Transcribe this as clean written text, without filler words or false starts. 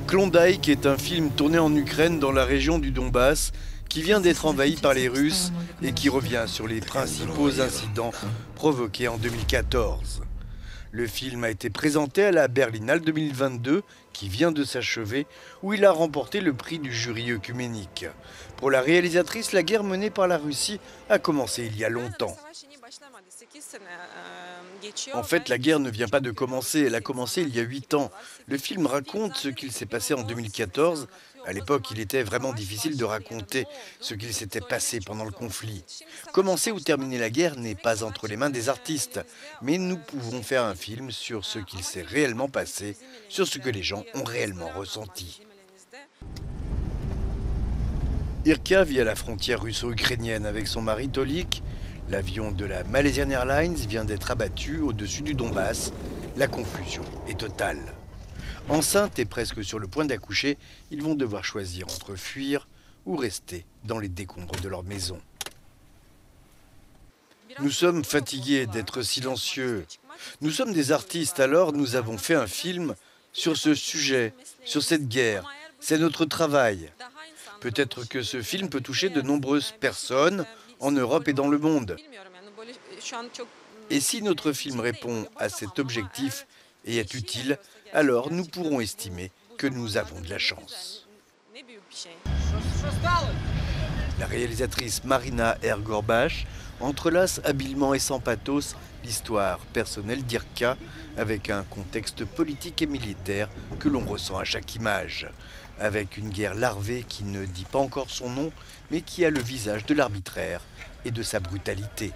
Klondike est un film tourné en Ukraine dans la région du Donbass qui vient d'être envahi par les Russes et qui revient sur les principaux incidents provoqués en 2014. Le film a été présenté à la Berlinale 2022 qui vient de s'achever où il a remporté le prix du jury œcuménique. Pour la réalisatrice, la guerre menée par la Russie a commencé il y a longtemps. En fait, la guerre ne vient pas de commencer, elle a commencé il y a 8 ans. Le film raconte ce qu'il s'est passé en 2014. À l'époque, il était vraiment difficile de raconter ce qu'il s'était passé pendant le conflit. Commencer ou terminer la guerre n'est pas entre les mains des artistes, mais nous pouvons faire un film sur ce qu'il s'est réellement passé, sur ce que les gens ont réellement ressenti. Irka vit à la frontière russo-ukrainienne avec son mari Tolik. L'avion de la Malaysian Airlines vient d'être abattu au-dessus du Donbass. La confusion est totale. Enceintes et presque sur le point d'accoucher, ils vont devoir choisir entre fuir ou rester dans les décombres de leur maison. Nous sommes fatigués d'être silencieux. Nous sommes des artistes, alors nous avons fait un film sur ce sujet, sur cette guerre. C'est notre travail. Peut-être que ce film peut toucher de nombreuses personnes en Europe et dans le monde. Et si notre film répond à cet objectif et est utile, alors nous pourrons estimer que nous avons de la chance. La réalisatrice Marina Ergorbach entrelace habilement et sans pathos l'histoire personnelle d'Irka avec un contexte politique et militaire que l'on ressent à chaque image, avec une guerre larvée qui ne dit pas encore son nom, mais qui a le visage de l'arbitraire et de sa brutalité.